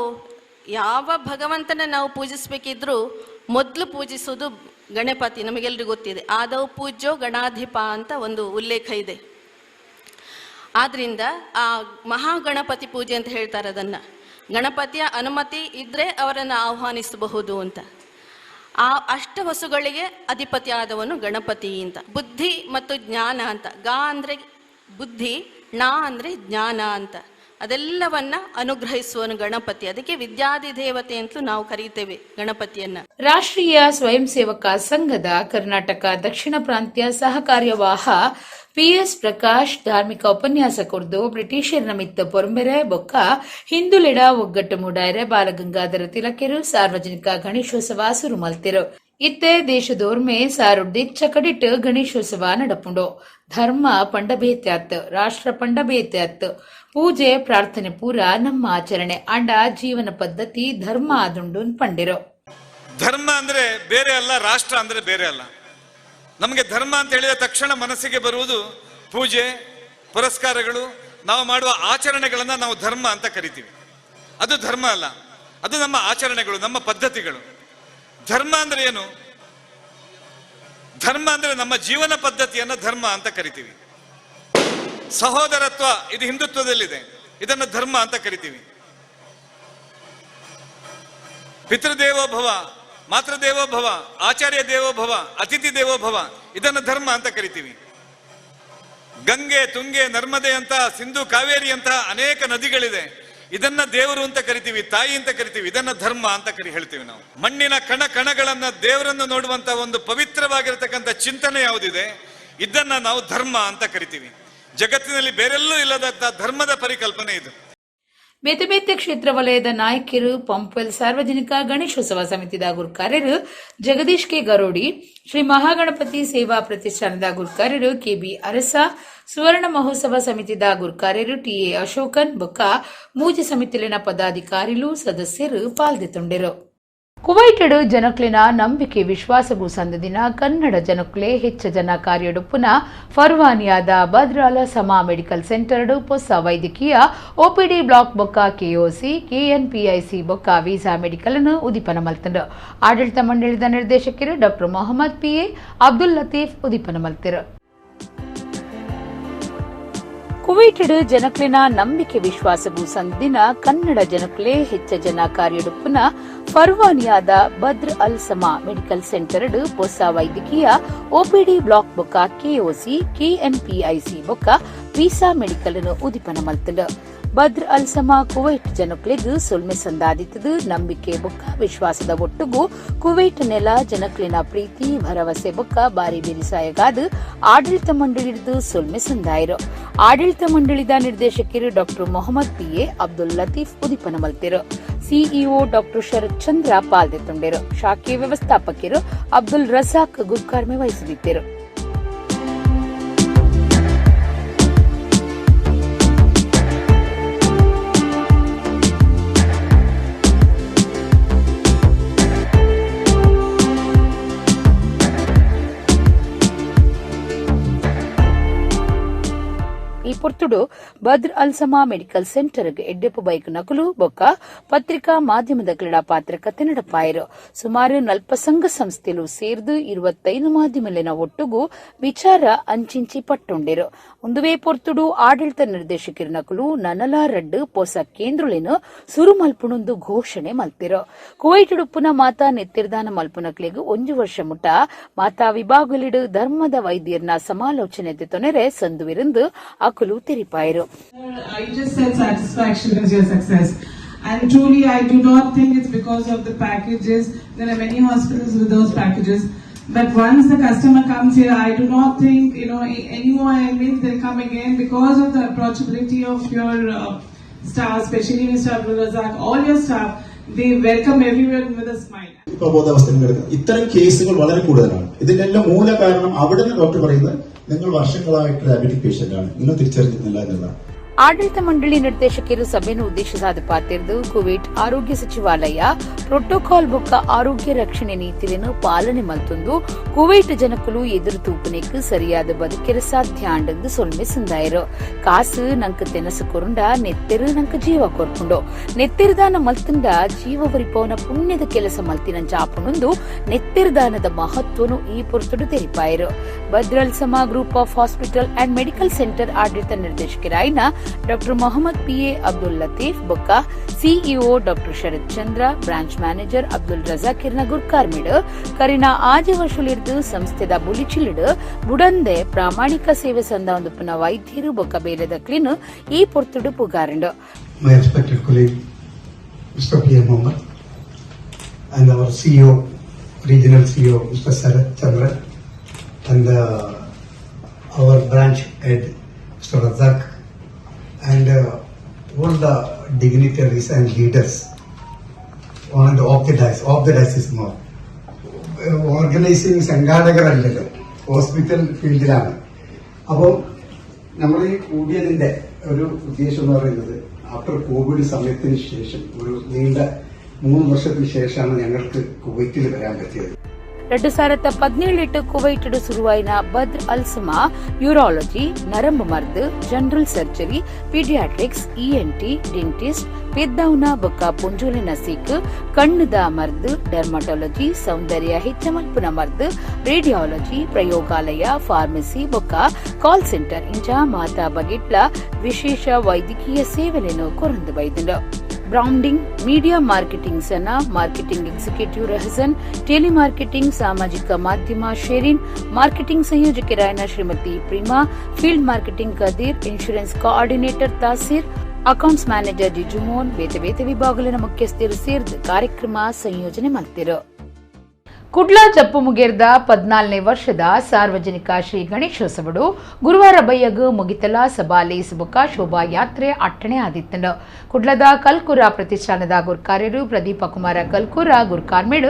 S5: ಯಾವ ಭಗವಂತನ ನಾವು ಪೂಜಿಸ್ಬೇಕಿದ್ರೂ ಮೊದಲು ಪೂಜಿಸುವುದು ಗಣಪತಿ. ನಮಗೆಲ್ರಿಗೂ ಗೊತ್ತಿದೆ, ಆದವು ಪೂಜ್ಯೋ ಗಣಾಧಿಪ ಅಂತ ಒಂದು ಉಲ್ಲೇಖ ಇದೆ. ಆದ್ರಿಂದ ಆ ಮಹಾಗಣಪತಿ ಪೂಜೆ ಅಂತ ಹೇಳ್ತಾರೆ. ಅದನ್ನ ಗಣಪತಿಯ ಅನುಮತಿ ಇದ್ರೆ ಅವರನ್ನು ಆಹ್ವಾನಿಸಬಹುದು ಅಂತ. ಆ ಅಷ್ಟವಸುಗಳಿಗೆ ಅಧಿಪತಿ ಆದವನು ಗಣಪತಿ ಅಂತ. ಬುದ್ಧಿ ಮತ್ತು ಜ್ಞಾನ ಅಂತ. ಗ ಅಂದ್ರೆ ಬುದ್ಧಿ, ಣ ಅಂದ್ರೆ ಜ್ಞಾನ ಅಂತ. ಅದೆಲ್ಲವನ್ನ ಅನುಗ್ರಹಿಸುವನು ಗಣಪತಿ. ಅದಕ್ಕೆ ವಿದ್ಯಾದಿ ದೇವತೆ ಅಂತಲೂ ನಾವು ಕರೀತೇವೆ ಗಣಪತಿಯನ್ನ.
S1: ರಾಷ್ಟ್ರೀಯ ಸ್ವಯಂ ಸೇವಕ ಸಂಘದ ಕರ್ನಾಟಕ ದಕ್ಷಿಣ ಪ್ರಾಂತ್ಯ ಸಹ ಕಾರ್ಯವಾಹ PS ಪ್ರಕಾಶ್ ಧಾರ್ಮಿಕ ಉಪನ್ಯಾಸ ಕೊರ್ದು ಬ್ರಿಟಿಷರ್ ನಮಿತ್ತ ಪೊರಂಬೆರೆ ಬೊಕ್ಕ ಹಿಂದುಲೆಡ ಒಗ್ಗಟ್ಟು ಮೂಡಾಯರೆ ಬಾಲಗಂಗಾಧರ ತಿಲಕರು ಸಾರ್ವಜನಿಕ ಗಣೇಶೋತ್ಸವ ಸುರು ಮಲ್ತಿರು. ಇತ್ತೆ ದೇಶದೋರ್ಮೆ ಸಾರುಡ್ದಿಚ್ಚ ಕಡಿಟ್ ಗಣೇಶೋತ್ಸವ ನಡಪುಂಡು. ಧರ್ಮ ಪಂಡಬೇತ್ಯಾತ್, ರಾಷ್ಟ್ರ ಪಂಡಬೇತ್ಯಾತ್, ಪೂಜೆ ಪ್ರಾರ್ಥನೆ ಪೂರ ನಮ್ಮ ಆಚರಣೆ ಅಂಡ ಜೀವನ ಪದ್ಧತಿ ಧರ್ಮ ಆದುಂಡು ಪಂಡಿರು.
S6: ಧರ್ಮ ಅಂದ್ರೆ ಬೇರೆ ಅಲ್ಲ, ರಾಷ್ಟ್ರ ಅಂದ್ರೆ ಬೇರೆ ಅಲ್ಲ. ನಮಗೆ ಧರ್ಮ ಅಂತ ಹೇಳಿದ ತಕ್ಷಣ ಮನಸ್ಸಿಗೆ ಬರುವುದು ಪೂಜೆ, ಪುರಸ್ಕಾರಗಳು, ನಾವು ಮಾಡುವ ಆಚರಣೆಗಳನ್ನ ನಾವು ಧರ್ಮ ಅಂತ ಕರಿತೀವಿ. ಅದು ಧರ್ಮ ಅಲ್ಲ, ಅದು ನಮ್ಮ ಆಚರಣೆಗಳು, ನಮ್ಮ ಪದ್ಧತಿಗಳು. ಧರ್ಮ ಅಂದ್ರೆ ಏನು? ಧರ್ಮ ಅಂದ್ರೆ ನಮ್ಮ ಜೀವನ ಪದ್ಧತಿಯನ್ನ ಧರ್ಮ ಅಂತ ಕರಿತೀವಿ. ಸಹೋದರತ್ವ ಇದು ಹಿಂದುತ್ವದಲ್ಲಿದೆ, ಇದನ್ನ ಧರ್ಮ ಅಂತ ಕರಿತೀವಿ. ಪಿತೃದೇವೋಭವ, ಮಾತೃದೇವೋಭವ, ಆಚಾರ್ಯ ದೇವೋಭವ, ಅತಿಥಿ ದೇವೋಭವ, ಇದನ್ನು ಧರ್ಮ ಅಂತ ಕರಿತೀವಿ. ಗಂಗೆ, ತುಂಗೆ, ನರ್ಮದೆ ಅಂತ, ಸಿಂಧು, ಕಾವೇರಿ ಅಂತ ಅನೇಕ ನದಿಗಳಿದೆ, ಇದನ್ನ ದೇವರು ಅಂತ ಕರಿತೀವಿ, ತಾಯಿ ಅಂತ ಕರಿತೀವಿ. ಇದನ್ನ ಧರ್ಮ ಅಂತ ಹೇಳ್ತೀವಿ ನಾವು. ಮಣ್ಣಿನ ಕಣ ಕಣಗಳನ್ನ ದೇವರನ್ನು ನೋಡುವಂತ ಒಂದು ಪವಿತ್ರವಾಗಿರತಕ್ಕಂಥ ಚಿಂತನೆ ಯಾವುದಿದೆ, ಇದನ್ನ ನಾವು ಧರ್ಮ ಅಂತ ಕರಿತೀವಿ. ಜಗತ್ತಿನಲ್ಲಿ ಬೇರೆಲ್ಲೂ ಇಲ್ಲದಂತ ಧರ್ಮದ ಪರಿಕಲ್ಪನೆ ಇದು.
S1: ಬೇತೆ ಬೇತೆ ಕ್ಷೇತ್ರ ವಲಯದ ನಾಯಕರು ಪಂಪ್ವೆಲ್ ಸಾರ್ವಜನಿಕ ಗಣೇಶೋತ್ಸವ ಸಮಿತಿದ ಗುರುಕಾರ್ಯರು ಜಗದೀಶ್ ಕೆ ಗರೋಡಿ, ಶ್ರೀ ಮಹಾಗಣಪತಿ ಸೇವಾ ಪ್ರತಿಷ್ಠಾನದ ಗುರುಕಾರ್ಯರು ಕೆಬಿ ಅರಸ, ಸುವರ್ಣ ಮಹೋತ್ಸವ ಸಮಿತಿದ ಗುರುಕಾರ್ಯರು ಟಿಎ ಅಶೋಕನ್ ಬೊಕ್ಕ ಮೂಜಿ ಸಮಿತಿಲಿನ ಪದಾಧಿಕಾರಿಗಳು ಸದಸ್ಯರು ಪಾಲ್ಗೊಂಡಿರು. ಕುವೈಟಡು ಜನಕ್ಲಿನ ನಂಬಿಕೆ ವಿಶ್ವಾಸಗೂ ಸಂದದಿನ ಕನ್ನಡ ಜನಕ್ಲೆ ಹೆಚ್ಚ ಜನ ಕಾರ್ಯಡುಪ್ಪುನ ಫರ್ವಾನಿಯಾದ ಬದ್ರ್ ಅಲ್ ಸಮಾ ಮೆಡಿಕಲ್ ಸೆಂಟರ್ಡು ಹೊಸ ವೈದ್ಯಕೀಯ OPD ಬ್ಲಾಕ್ ಬೊಕ್ಕ KOC KNPIC ಬೊಕ್ಕ ವೀಸಾ ಮೆಡಿಕಲ್ ಅನ್ನು ಉದಿಪನ ಮಲ್ತಂಡು. ಆಡಳಿತ ಮಂಡಳಿದ ನಿರ್ದೇಶಕರು ಡಾಕ್ಟರ್ ಮೊಹಮ್ಮದ್ PA ಅಬ್ದುಲ್ ಲತೀಫ್ ಉದಿಪನ ಮಲ್ತಿರು. ಕುವೈಟಡು ಜನಕ್ಲಿನ ನಂಬಿಕೆ ವಿಶ್ವಾಸಗೂ ಸಂದಿನ ಕನ್ನಡ ಜನಕ್ಲೆ ಹೆಚ್ಚ ಜನ ಕಾರ್ಯಡುಪ್ಪುನ ಫರ್ವಾನಿಯಾದ ಬದ್ರ್ ಅಲ್ ಸಮಾ ಮೆಡಿಕಲ್ ಸೆಂಟರ್ಡ್ ಹೊಸ ವೈದ್ಯಕೀಯ OPD ಬ್ಲಾಕ್ ಬೊಕ್ಕ KOC KNPIC ಬೊಕ್ಕ ವೀಸಾ ಮೆಡಿಕಲ್ ಅನ್ನು ಉದಿಪನ ಮಲ್ತಂಡು. ಬದ್ರ್ ಅಲ್ ಸಮಾ ಕುವೈಟ್ ಜನಕ್ಲೆಗ್ ಸೊಲ್ಮೆ ಸಂದಾದಿತದು ನಂಬಿಕೆ ಬೊಕ್ಕ ವಿಶ್ವಾಸದ ಒಟ್ಟುಗೂ ಕುವೈಟ್ ನೆಲ ಜನಕ್ಲಿನ ಪ್ರೀತಿ ಭರವಸೆ ಬೊಕ್ಕ ಬಾರಿ ಬಿರಿಸಾಯಗಾದ ಆಡಳಿತ ಮಂಡಳಿದು ಸೊಲ್ಮೆ ಸಂದಾಯರು. ಆಡಳಿತ ಮಂಡಳಿದ ನಿರ್ದೇಶಕರು ಡಾಕ್ಟರ್ ಮೊಹಮ್ಮದ್ PA ಅಬ್ದುಲ್ ಲತೀಫ್ ಉದಿಪನ ಮಲ್ತಿರು. CEO doctor Sharath Chandra ಪಾಲ್ಗೊಂಡಿರು. ಶಾಖೆ ವ್ಯವಸ್ಥಾಪಕರು ಅಬ್ದುಲ್ ರಜಾಕ್ ಗುರ್ಕಾರ್ಮೆ ವಹಿಸಿದ್ದರು. ಈ ಪೊರ್ತುಡು ಬದ್ರ್ ಅಲ್ ಸಮಾ ಮೆಡಿಕಲ್ ಸೆಂಟರ್ಗೆ ಎಡ್ಡೆಪ್ಪು ಬೈಕ್ ನಕಲು ಬೊಕ್ಕ ಪತ್ರಿಕಾ ಮಾಧ್ಯಮದ ಕ್ರೀಡಾ ಪಾತ್ರಕತೆ ನಡಪಾಯರು. ಸುಮಾರು 40 ಸಂಘ ಸಂಸ್ಥೆಲು ಸೇರ್ದು 25 ಮಾಧ್ಯಮಲಿನ ಒಟ್ಟುಗೂ ವಿಚಾರ ಅಂಚಿಂಚಿ ಪಟ್ಟುಂಡಿರು. ಒಂದುವೇ ಪೊರ್ತುಡು ಆಡಳಿತ ನಿರ್ದೇಶಕರ ನಕಲು ನನಲಾರಡ್ಡು ಹೊಸ ಕೇಂದ್ರಳಿನ ಸುರು ಮಲ್ಪುಣೊಂದು ಘೋಷಣೆ ಮಲ್ತಿರು. ಕುವೈಟ್ ಉಪ್ಪುನ ಮಾತಾ ನೆತ್ತಿರ್ದಾನ ಮಲ್ಪುನಕ್ಲೆಗ್ 1 ವರ್ಷ ಮುಟ ಮಾತಾ ವಿಭಾಗಲಿಡು ಧರ್ಮದ ವೈದ್ಯರ್ನ ಸಮಾಲೋಚನೆ ತೊನೆರೆ ಸಂದುವಿರಂದು ಅಕಲು ತೆರಿಪಾಯರು.
S7: I just said satisfaction is your success. And truly, I do not think it's because of the packages. There are many hospitals with those packages. But once the customer comes here, I do not think, any more admits they'll come again because of the approachability of your staff, especially Mr. Abdul Razak, all your staff. They welcome everyone with a smile.
S8: ഇത്തരം കേസുകൾ വളരെ കൂടുതലാണ്. ഇതിന്റെ എല്ലാം മൂല കാരണം അവിടെ നിന്ന് ഡോക്ടർ പറയുന്നത് നിങ്ങൾ വർഷങ്ങളായിട്ട് ഡയബറ്റിക് പേഷ്യന്റ് ആണ്, നിങ്ങൾ തിരിച്ചറിഞ്ഞില്ല എന്നുള്ളതാണ്.
S1: ಆಡಳಿತ ಮಂಡಳಿ ನಿರ್ದೇಶಕರು ಸಭೆಯನ್ನು ಉದ್ದೇಶಿಸಿ ಪಾತಿರ್ದು ಕುವೈಟ್ ಆರೋಗ್ಯ ಸಚಿವಾಲಯ ಪ್ರೋಟೋಕಾಲ್ ಬೊಕ್ಕ ಆರೋಗ್ಯ ರಕ್ಷಣೆ ನೀತಿಯನ್ನು ಪಾಲನೆ ಮಲ್ತೊಂದು ಕುವೈಟ್ ಜನಕಲು ಎದುರು ತೂಪನೆಕ್ ಸರಿಯಾದ ಬದುಕೆರ ಸಾಧ್ಯ ಅಂಡಂದು ಸೊಲ್ಮೆ ಸಂದಾಯರು. ಕಾಸು ನಂಕ ತೆನಸು ಕೊರುಂಡ ನೆತ್ತೆರು ನಂಕ ಜೀವ ಕೊರ್ಕೊಂಡು ನೆತ್ತೆರದಾನ ಮಲ್ತಂಡ ಜೀವ ವರಿಪವನ ಪುಣ್ಯದ ಕೆಲಸ ಮಲ್ತಿನಂಚ ಆಪಣೊಂದು ನೆತ್ತೆರದಾನದ ಮಹತ್ವನು ಈ ಪೊರ್ತುಡು ತೆರಿಪಾಯರು. ಬದ್ರ್ ಅಲ್ ಸಮಾ group of hospital and medical centre ಆಡಳಿತ ನಿರ್ದೇಶಕರಾಯಿನ ಡಾಕ್ಟರ್ ಮೊಹಮ್ಮದ್ PA ಅಬ್ದುಲ್ ಲತೀಫ್ ಬೊಕ್ಕ CEO doctor Sharath Chandra, branch manager Abdul Razak ಇರ್ನ ಗುರ್ಕಾರ್ಮಿಡ್ ಕರಿನ ಆಜೆ ವರ್ಷಲಿರ್ದು ಸಂಸ್ಥೆದ ಬುಲಿಚಿಲಿಡ್ ಬುಡಂದೆ ಪ್ರಾಮಾಣಿಕ ಸೇವೆ ಸಂದ ಒಂದು ಪುನ ವೈದ್ಯರು ಬೊಕ್ಕ ಬೇಲೆದ ಕ್ಲೀನ್ ಈ ಪೊರ್ತುಡು ಪುಗಾರಂಡ್.
S9: My respected colleague Mr. P.M. Mohammed and our CEO, regional CEO Mr. Sharath Chandra and our branch head, Mr. Razak, and all the dignitaries and leaders on the off the dais is more. Organising സംഘാടകരല്ലല്ലോ, hospital ഫീൽഡിലാണ്. അപ്പോൾ നമ്മൾ ഈ കൂടിയതിന്റെ ഒരു ഉദ്ദേശം എന്ന് പറയുന്നത് after Covid സമയത്തിന് ശേഷം ഒരു നീണ്ട 3 വർഷത്തിന് ശേഷമാണ് ഞങ്ങൾക്ക് കുവൈറ്റിൽ വരാൻ പറ്റിയത്.
S1: 2017 ಕುವೈಟ್ ಶುರುವಾಯಿನ ಬದ್ರ್ ಅಲ್ ಸಮಾ ಯೂರಾಲಜಿ, ನರಂಬು ಮರ್ದ್, general surgery, paediatrics, ENT, dentist, ಪೆದ್ದೌನ ಬೊಕ್ಕ ಪುಂಜುಲಿನ ಸಿಕ್, ಕಣ್ಣದ ಮರ್ದ್, ಡರ್ಮಟಾಲಜಿ, ಸೌಂದರ್ಯ ಹೆಚ್ಚಮಲ್ಪುನ ಮರ್ದ್, ರೇಡಿಯಾಲಜಿ, ಪ್ರಯೋಗಾಲಯ, ಫಾರ್ಮಸಿ ಬೊಕ್ಕ ಕಾಲ್ ಸೆಂಟರ್ ಇಂಚ ಮಾತಾ ಬಗೆಟ್ಲ ವಿಶೇಷ ವೈದ್ಯಕೀಯ ಸೇವೆಯನ್ನು ಕೊರಂದು ಬೈದರು. Branding, media marketing Sana, marketing executive Rahsan, telemarketing, ಸಾಮಾಜಿಕ ಮಾಧ್ಯಮ ಶೇರಿನ್, ಮಾರ್ಕೆಟಿಂಗ್ ಸಂಯೋಜಕರಾಯನ Shrimati Prima, field marketing Kadeer, insurance coordinator Thaseer, accounts manager Jijumon, ಬೇತೆ ಬೇತೆ ವಿಭಾಗಗಳ ಮುಖ್ಯಸ್ಥರು ಸೇರಿದ ಕಾರ್ಯಕ್ರಮ ಸಂಯೋಜನೆ ಮಾಡ್ತಿರು. ಕುಡ್ಲಾ ಜಪ್ಪು ಮುಗೇರ್ದ 14ನೇ ವರ್ಷದ ಸಾರ್ವಜನಿಕ ಶ್ರೀ ಗಣೇಶೋತ್ಸವಡು ಗುರುವಾರ ಬಯ್ಯಗ್ ಮುಗಿತಲ ಸಭಾಲಿ ಸುಬುಕ ಶೋಭಾಯಾತ್ರೆ ಅಟ್ಟಣೆ ಆದಿತ್ತಂಡು. ಕುಡ್ಲದ ಕಲ್ಕುರ ಪ್ರತಿಷ್ಠಾನದ ಗುರ್ಕಾರ್ಯರು ಪ್ರದೀಪ ಕುಮಾರ ಕಲ್ಕುರ ಗುರ್ಕಾರ್ಮೇಡ್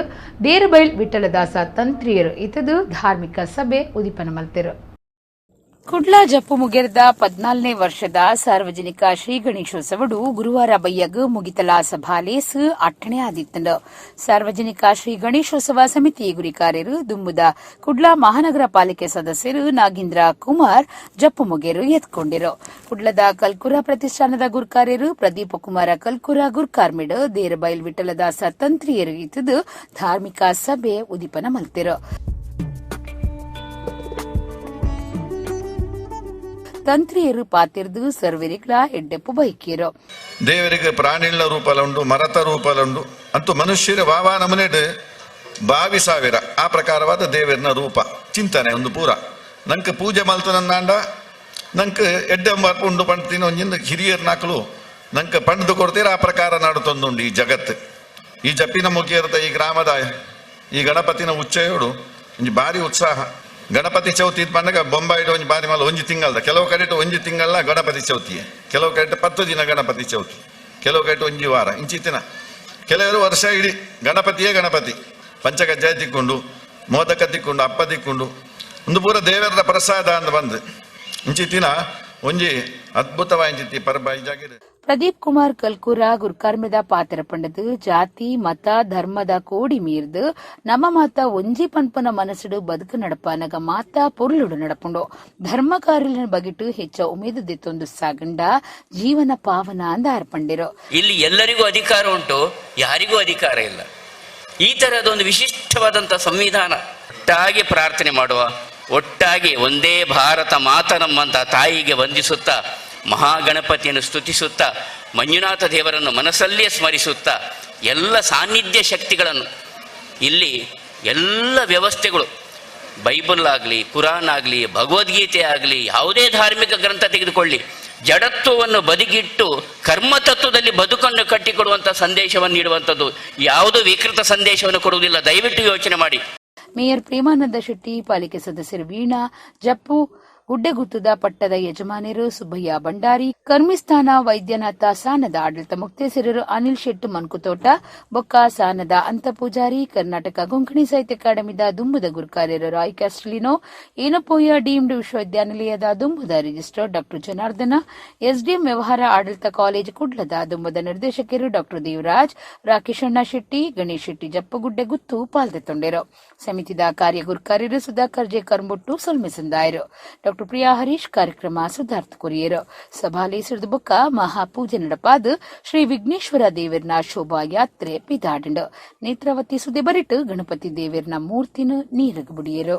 S1: ದೇರಬೈಲ್ ವಿಠಲದಾಸ ತಂತ್ರಿಯರು ಇತದು ಧಾರ್ಮಿಕ ಸಭೆ ಉದಿಪನ ಮಲ್ತಿರು. ಕುಡ್ಲಾ ಜಪ್ಪು ಮುಗೇರ್ದ 14ನೇ ವರ್ಷದ ಸಾರ್ವಜನಿಕ ಶ್ರೀ ಗಣೇಶೋತ್ಸವಡು ಗುರುವಾರ ಬಯ್ಯಗ್ ಮುಗಿತಲ ಸಭಾಲೇಸ್ ಅಟ್ಟಣೆ ಆದಿತ್ತಂಡು. ಸಾರ್ವಜನಿಕ ಶ್ರೀ ಗಣೇಶೋತ್ಸವ ಸಮಿತಿ ಗುರಿಕಾರ್ಯರು ದುಂಬುದ ಕುಡ್ಲಾ ಮಹಾನಗರ ಪಾಲಿಕೆ ಸದಸ್ಯರು ನಾಗೇಂದ್ರ ಕುಮಾರ್ ಜಪ್ಪು ಮುಗೇರು ಎತ್ಕೊಂಡಿರು. ಕುಡ್ಲದ ಕಲ್ಕುರ ಪ್ರತಿಷ್ಠಾನದ ಗುರ್ಕಾರ್ಯರು ಪ್ರದೀಪ ಕುಮಾರ ಕಲ್ಕುರ ಗುರ್ಕಾರ್ಮಿಡ್ ದೇರಬೈಲ್ ವಿಠಲದಾಸ ತಂತ್ರಿಯರು ಇತದು ಧಾರ್ಮಿಕ ಸಭೆ ಉದಿಪನ ಮಲ್ತಿರು. ತಂತ್ರಿಯರು ಪಾತಿರ್ದು ಸರ್ವರಿಗಳ ಹೆಡ್ಡೆಪ್ಪು ಬೈಕಿರು.
S10: ದೇವರಿಗೆ ಪ್ರಾಣಿಗಳ ರೂಪಲುಂಡು, ಮರತ ರೂಪಲುಂಡು, ಅಂತೂ ಮನುಷ್ಯರ ವಾವಾ ನಮನೆಡ್ 22,000 ಆ ಪ್ರಕಾರವಾದ ದೇವರಿನ ರೂಪ ಚಿಂತನೆ ಒಂದು ಪೂರ ನಂಗೆ ಪೂಜೆ ಮಲ್ತನಂದಾಂಡ ನಂಗೆ ಎಡ್ಡೆ ಉಂಡು ಪಂಡ್ತೀನಿ ಒಂಜಿಂದ ಹಿರಿಯರ್ ನಾಕಲು ನಂಗೆ ಪಂಡ್ದು ಕೊಡ್ತೀರ ಆ ಪ್ರಕಾರ ನಡುತ್ತೊಂದುಂಡು ಈ ಜಗತ್ತು. ಈ ಜಪ್ಪಿನ ಮುಗಿಯರದ ಈ ಗ್ರಾಮದ ಈ ಗಣಪತಿನ ಉಚ್ಚಯೋಡು ಒಂಜಿ ಭಾರಿ ಉತ್ಸಾಹ. ಗಣಪತಿ ಚೌತಿ ಬಂದಾಗ ಬೊಂಬಾಯಿಡು ಒಂಜಿ ಬಾರಿ ಮಲ್ಲ 1 ತಿಂಗಳದ, ಕೆಲವು ಕಡೆ 1 ತಿಂಗಳ ಗಣಪತಿ ಚೌತಿಯೇ, ಕೆಲವು ಕಡೆ 10 ದಿನ ಗಣಪತಿ ಚೌತಿ, ಕೆಲವು ಕಡೆ 1 ವಾರ ಇಂಚಿತ್ತಿನ, ಕೆಲವರು ವರ್ಷ ಇಡೀ ಗಣಪತಿಯೇ ಗಣಪತಿ. ಪಂಚಕಜ್ಜಾಯ ತಿಕ್ಕೊಂಡು, ಮೋದಕ ತಿಕ್ಕೊಂಡು, ಅಪ್ಪ ತಿಕ್ಕೊಂಡು ಒಂದು ಪೂರ ದೇವರ ಪ್ರಸಾದ ಅಂತ ಬಂದು ಇಂಚಿತ್ತಿನ ಒಂಜಿ ಅದ್ಭುತವಾಯಿತಿ ಪರ್ಬ ಈ ಜಾಗ.
S1: ಪ್ರದೀಪ್ ಕುಮಾರ್ ಕಲ್ಕೂರ ಗುರ್ಕಾರ್ಮೆದ ಪಾತ್ರ ಪಂಡದು ಜಾತಿ ಮತ ಧರ್ಮದ ಕೋಡಿ ಮೀರ್ದು ನಮ್ಮ ಮಾತ ಒಂಜಿ ಪನ್ಪನ ಮನಸ್ಸುಡು ಬದುಕು ನಡಪಾನಗ ಮಾತ ಪೊರ್ಲುಡು ನಡಪುಂಡು ಧರ್ಮ ಕಾರ್ಯನ ಬಗೆಟು ಹೆಚ್ಚ ಉಮೇದು ದೆತ್ತೊಂದು ಸಾಗಂಡ ಜೀವನ ಪಾವನ ಅಂದ ಅರ್ಪಂಡಿರು.
S11: ಇಲ್ಲಿ ಎಲ್ಲರಿಗೂ ಅಧಿಕಾರ ಉಂಟು, ಯಾರಿಗೂ ಅಧಿಕಾರ ಇಲ್ಲ. ಈ ತರಹದ ಒಂದು ವಿಶಿಷ್ಟವಾದಂತಹ ಸಂವಿಧಾನ. ಒಟ್ಟಾಗಿ ಪ್ರಾರ್ಥನೆ ಮಾಡುವ, ಒಟ್ಟಾಗಿ ಒಂದೇ ಭಾರತ ಮಾತರಮ್ಮಂತ ತಾಯಿಗೆ ವಂದಿಸುತ್ತಾ, ಮಹಾಗಣಪತಿಯನ್ನು ಸ್ತುತಿಸುತ್ತಾ, ಮಂಜುನಾಥ ದೇವರನ್ನು ಮನಸ್ಸಲ್ಲೇ ಸ್ಮರಿಸುತ್ತಾ, ಎಲ್ಲ ಸಾನ್ನಿಧ್ಯ ಶಕ್ತಿಗಳನ್ನು ಇಲ್ಲಿ ಎಲ್ಲ ವ್ಯವಸ್ಥೆಗಳು, ಬೈಬಲ್ ಆಗಲಿ, ಕುರಾನ್ ಆಗಲಿ, ಭಗವದ್ಗೀತೆ ಆಗಲಿ, ಯಾವುದೇ ಧಾರ್ಮಿಕ ಗ್ರಂಥ ತೆಗೆದುಕೊಳ್ಳಿ, ಜಡತ್ವವನ್ನು ಬದಿಗಿಟ್ಟು ಕರ್ಮತತ್ವದಲ್ಲಿ ಬದುಕನ್ನು ಕಟ್ಟಿಕೊಡುವಂಥ ಸಂದೇಶವನ್ನು ನೀಡುವಂಥದ್ದು. ಯಾವುದೋ ವಿಕೃತ ಸಂದೇಶವನ್ನು ಕೊಡುವುದಿಲ್ಲ. ದಯವಿಟ್ಟು ಯೋಚನೆ ಮಾಡಿ.
S1: ಮೇಯರ್ ಪ್ರೇಮಾನಂದ ಶೆಟ್ಟಿ, ಪಾಲಿಕೆ ಸದಸ್ಯರು ವೀಣಾ, ಜಪ್ಪು, ಗುಡ್ಡೆಗುತ್ತದ ಪಟ್ಟದ ಯಜಮಾನರು ಸುಬ್ಬಯ್ಯ ಭಂಡಾರಿ, ಕರ್ಮಿಸ್ಥಾನ ವೈದ್ಯನಾಥ ಸಾನದ ಆಡಳಿತ ಮುಕ್ತೇಸರರು ಅನಿಲ್ ಶೆಟ್ಟು ಮನ್ಕುತೋಟ, ಬೊಕ್ಕ ಸಾನದ ಅಂತಪೂಜಾರಿ, ಕರ್ನಾಟಕ ಕೊಂಕಣಿ ಸಾಹಿತ್ಯ ಅಕಾಡೆಮಿದ ದುಂಬುದ ಗುರುಕಾರ್ಯರು ರಾಯ್ ಕ್ಯಾಸ್ಟ್ಲಿನೋ, ಏನಪೋಯ ಡೀಮ್ಡ್ ವಿಶ್ವವಿದ್ಯಾನಿಲಯದ ದುಂಬುದ ರಿಜಿಸ್ಟ್ರಾರ್ ಡಾ ಜನಾರ್ದನ, ಎಸ್ಡಿಎಂ ವ್ಯವಹಾರ ಆಡಳಿತ ಕಾಲೇಜು ಕುಡ್ಲದ ದುಂಬುದ ನಿರ್ದೇಶಕರು ಡಾ ದೇವರಾಜ್, ರಾಕೇಶಣ್ಣ ಶೆಟ್ಟಿ, ಗಣೇಶ್ ಶೆಟ್ಟಿ ಜಪ್ಪಗುಡ್ಡೆಗುತ್ತು ಪಾಲ್ದೆತ್ತೊಂಡರು. ಸಮಿತಿದ ಕಾರ್ಯ ಗುರುಕಾರ್ಯರು ಸುಧಾಕರ್ ಜೆ ಕರ್ಮುಟ್ಟು ಸೊಲ್ಮೆಸಂದಾಯರು. ಡಾ ಪ್ರಿಯಾ ಹರೀಶ್ ಕಾರ್ಯಕ್ರಮ ಸುಧಾರ್ಥ ಕೊರಿಯರು. ಸಭಾಲಿ ಸಿಡಿದ ಬೊಕ್ಕ ಮಹಾಪೂಜೆ ನಡಪಾದ ಶ್ರೀ ವಿಘ್ನೇಶ್ವರ ದೇವರ್ನ ಶೋಭಾಯಾತ್ರೆ ಪಿದಾಡಂಡು ನೇತ್ರಾವತಿ ಸುದೆ ಬರಿಟ್ಟು ಗಣಪತಿ ದೇವರ್ನ ಮೂರ್ತಿನ ನೀರಗ ಬುಡಿಯರು.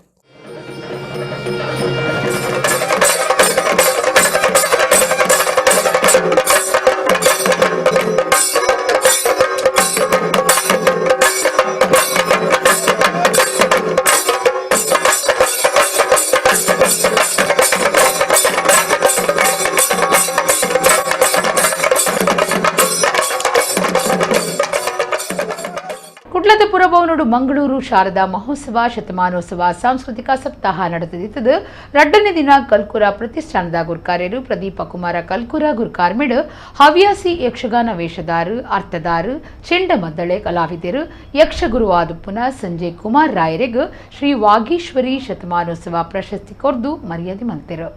S1: ಕುಡ್ಲದ ಪುರಭವನೋಡು ಮಂಗಳೂರು ಶಾರದಾ ಮಹೋತ್ಸವ ಶತಮಾನೋತ್ಸವ ಸಾಂಸ್ಕೃತಿಕ ಸಪ್ತಾಹ ನಡೆದಿದ್ದು ಎರಡನೇ ದಿನ ಕಲ್ಕುರ ಪ್ರತಿಷ್ಠಾನದ ಗುರುಕಾರ್ಯರು ಪ್ರದೀಪ ಕುಮಾರ ಕಲ್ಕುರ ಗುರುಕಾರ್ಮಿಡ್ ಹವ್ಯಾಸಿ ಯಕ್ಷಗಾನ ವೇಷದಾರು ಅರ್ಥದಾರು ಚೆಂಡಮದ್ದಳೆ ಕಲಾವಿದರು ಯಕ್ಷಗುರು ಆದುಪ್ಪುನ ಸಂಜಯ್ ಕುಮಾರ್ ರಾಯರಿಗೆ ಶ್ರೀ ವಾಗೀಶ್ವರಿ ಶತಮಾನೋತ್ಸವ ಪ್ರಶಸ್ತಿ ಕೊರ್ದು ಮರ್ಯಾದೆ ಮಲ್ತೆರು.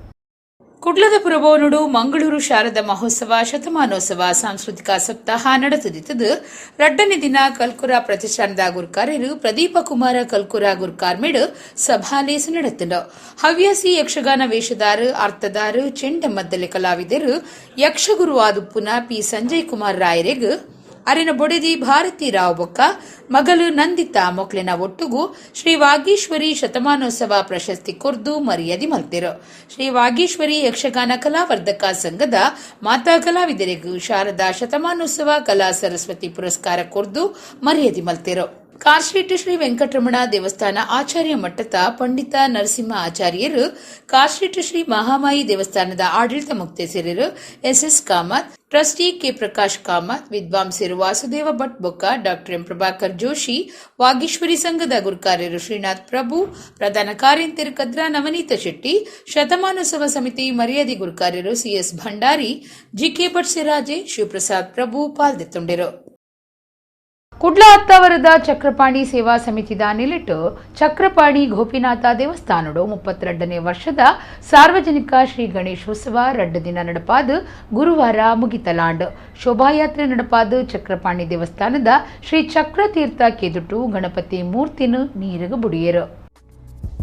S1: ಕುಡ್ಲದ ಪುರಭವನೋಡು ಮಂಗಳೂರು ಶಾರದಾ ಮಹೋತ್ಸವ ಶತಮಾನೋತ್ಸವ ಸಾಂಸ್ಕೃತಿಕ ಸಪ್ತಾಹ ನಡೆದಿದ್ದು ಎರಡನೇ ದಿನ ಕಲ್ಕುರ ಪ್ರತಿಷ್ಠಾನದ ಗುರುಕಾರ್ಯರು ಪ್ರದೀಪ ಕುಮಾರ ಕಲ್ಕುರ ಗುರುಕಾರ್ಮಿಡ್ ಸಭಾಲೇಸು ನಡೆತಿದ್ದು ಹವ್ಯಾಸಿ ಯಕ್ಷಗಾನ ವೇಷದಾರು ಅರ್ಥದಾರು ಚೆಂಡಮದ್ದಲೆ ಕಲಾವಿದರು ಯಕ್ಷಗುರು ಆದುಪ್ಪುನ ಪಿ ಸಂಜಯ್ ಕುಮಾರ್ ರಾಯರಿಗೆ ಅರಿನ ಬೊಡೆದಿ ಭಾರತಿ ರಾವ್ ಬೊಕ್ಕ ಮಗಳು ನಂದಿತಾ ಮೊಕ್ಲಿನ ಒಟ್ಟುಗೂ ಶ್ರೀ ವಾಗೀಶ್ವರಿ ಶತಮಾನೋತ್ಸವ ಪ್ರಶಸ್ತಿ ಕೊರ್ದು ಮರ್ಯಾದೆ ಮಲ್ತಿರು. ಶ್ರೀ ವಾಗೀಶ್ವರಿ ಯಕ್ಷಗಾನ ಕಲಾವರ್ಧಕ ಸಂಘದ ಮಾತಾ ಕಲಾವಿದರಿಗೂ ಶಾರದಾ ಶತಮಾನೋತ್ಸವ ಕಲಾ ಸರಸ್ವತಿ ಪುರಸ್ಕಾರ ಕೊರ್ದು ಮರ್ಯಾದೆ ಮಲ್ತಿರು. ಕಾರ್ಶ್ರೀಟ್ ಶ್ರೀ ವೆಂಕಟರಮಣ ದೇವಸ್ಥಾನ ಆಚಾರ್ಯ ಮಟ್ಟದ ಪಂಡಿತ ನರಸಿಂಹ ಆಚಾರ್ಯರು, ಕಾರ್ಶ್ರೀಟ್ ಶ್ರೀ ಮಹಾಮಾಯಿ ದೇವಸ್ಥಾನದ ಆಡಳಿತ ಮುಕ್ತೇಸರರು SS Kamat, trustee K Prakash Kamat, ವಿದ್ವಾಂಸರು ವಾಸುದೇವ ಭಟ್ ಬೊಕ್ಕ, ಡಾಕ್ಟರ್ ಎಂ ಪ್ರಭಾಕರ್ ಜೋಶಿ, ವಾಗೀಶ್ವರಿ ಸಂಘದ ಗುರುಕಾರ್ಯರು ಶ್ರೀನಾಥ್ ಪ್ರಭು, ಪ್ರಧಾನ ಕಾರ್ಯಂತರು ಕದ್ರಾ ನವನೀತ ಶೆಟ್ಟಿ, ಶತಮಾನೋತ್ಸವ ಸಮಿತಿ ಮರ್ಯಾದೆ ಗುರುಕಾರ್ಯರು ಸಿಎಸ್ ಭಂಡಾರಿ, ಜಿಕೆ ಭಟ್ ಸಿರಾಜೆ, ಶಿವಪ್ರಸಾದ್ ಪ್ರಭು ಪಾಲ್ದೆತ್ತುಂಡರು. ಕುಡ್ಲ ಹತ್ತಾವರದ ಚಕ್ರಪಾಣಿ ಸೇವಾ ಸಮಿತಿದ ನಿಲಿಟ್ಟು ಚಕ್ರಪಾಣಿ ಗೋಪಿನಾಥ ದೇವಸ್ಥಾನಡು 32ನೇ ವರ್ಷದ ಸಾರ್ವಜನಿಕ ಶ್ರೀ ಗಣೇಶೋತ್ಸವ 2 ದಿನ ನಡಪಾದ ಗುರುವಾರ ಮುಗಿತಲಾಂಡ್. ಶೋಭಾಯಾತ್ರೆ ನಡಪಾದ ಚಕ್ರಪಾಣಿ ದೇವಸ್ಥಾನದ ಶ್ರೀ ಚಕ್ರತೀರ್ಥ ಕೆದುಟು ಗಣಪತಿ ಮೂರ್ತಿನು ನೀರಿಗೆ ಬುಡಿಯರು.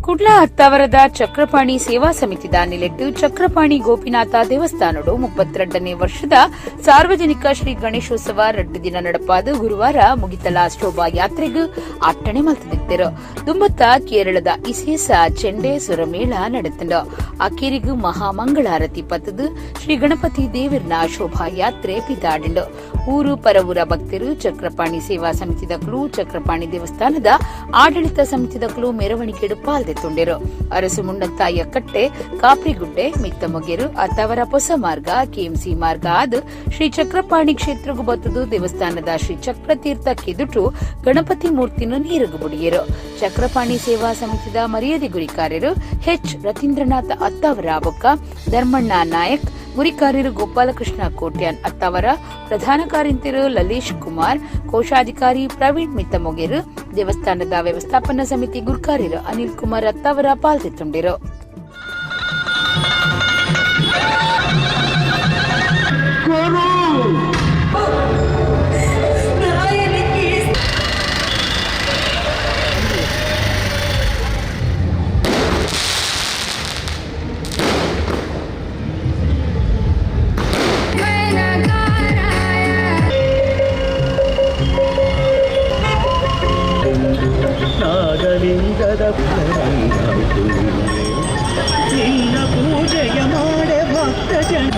S1: ಕುಡ್ಲ ಹತ್ತಾವರದ ಚಕ್ರಪಾಣಿ ಸೇವಾ ಸಮಿತಿದ ನಿಲೆಟ್ಟು ಚಕ್ರಪಾಣಿ ಗೋಪಿನಾಥ ದೇವಸ್ಥಾನಡು 32ನೇ ವರ್ಷದ ಸಾರ್ವಜನಿಕ ಶ್ರೀ ಗಣೇಶೋತ್ಸವ 2 ದಿನ ನಡಪಾದ ಗುರುವಾರ ಮುಗಿತಲ ಶೋಭಾಯಾತ್ರೆಗೂ ಆಟಣೆ ಮಲ್ತದಿತ್ತರು. ದುಂಬತ್ತ ಕೇರಳದ ಇಸೇಸ ಚೆಂಡೆ ಸುರಮೇಳ ನಡೆತಂಡ ಅಕೇರಿಗೂ ಮಹಾಮಂಗಳಾರತಿ ಪತ್ತದು ಶ್ರೀ ಗಣಪತಿ ದೇವರನ ಶೋಭಾಯಾತ್ರೆ ಪಿತಾಡಿಂಡು. ಊರು ಪರವೂರ ಭಕ್ತರು ಚಕ್ರಪಾಣಿ ಸೇವಾ ಸಮಿತಿದಕ್ಕೂ ಚಕ್ರಪಾಣಿ ದೇವಸ್ಥಾನದ ಆಡಳಿತ ಸಮಿತಿದಕ್ಕೂ ಮೆರವಣಿಗೆಡು ಪಾಲ್ದೆತ್ತುಂಡರು. ಅರಸು ಮುಂಡಂತಾಯ ಕಟ್ಟೆ ಕಾಪ್ರಿಗುಡ್ಡೆ ಮಿತ್ತಮೊಗೆರು ಅತ್ತವರ ಹೊಸ ಮಾರ್ಗ ಕೆಎಂಸಿ ಮಾರ್ಗ ಆದ ಶ್ರೀ ಚಕ್ರಪಾಣಿ ಕ್ಷೇತ್ರಗೂ ಬತ್ತದು ದೇವಸ್ಥಾನದ ಶ್ರೀ ಚಕ್ರತೀರ್ಥ ಕೆದುಟು ಗಣಪತಿ ಮೂರ್ತಿನ ನೀರಿಗೂ ಬುಡಿಯರು. ಚಕ್ರಪಾಣಿ ಸೇವಾ ಸಮಿತಿದ ಮರ್ಯಾದೆ ಗುರಿಕಾರ್ಯರು ಎಚ್ ರತೀಂದ್ರನಾಥ ಅತ್ತಾವರ ಬೊಕ್ಕ ಧರ್ಮಣ್ಣ ನಾಯಕ್, ಗುರಿಕಾರ್ಯರು ಗೋಪಾಲಕೃಷ್ಣ ಕೋಟ್ಯಾನ್ ಅತ್ತಾವರ, ಪ್ರಧಾನ ಕಾರ್ಯಂತರು ಲಲೇಶ್ ಕುಮಾರ್, ಕೋಶಾಧಿಕಾರಿ ಪ್ರವೀಣ್ ಮಿತ್ತಮೊಗೆರು, ದೇವಸ್ಥಾನದ ವ್ಯವಸ್ಥಾಪನಾ ಸಮಿತಿ ಗುರುಕಾರ್ಯರು ಅನಿಲ್ ಕುಮಾರ್ ಅತ್ತಾವರ ಪಾಲ್ದೆತ್ತುಂಡಿರು.
S12: ನಾಗಲಿಂಗದ ನಿನ್ನ ಪೂಜೆಯ ಮಾಡೆ ಭಕ್ತ ಜನ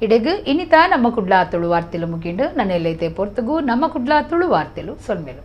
S1: ಇಡೆಗು ಇನ್ನಿತ ನಮ್ಮ ಕುಡ್ಲ ತುಳು ವಾರ್ತೆಲು ಮುಗಿಂಡು ನನ್ನೆಲ್ಲೈತೆ ಪೊರ್ತುಗು ನಮ್ಮ ಕುಡ್ಲ ತುಳು ವಾರ್ತೆಲು ಸೊಲ್ಮೆಲು.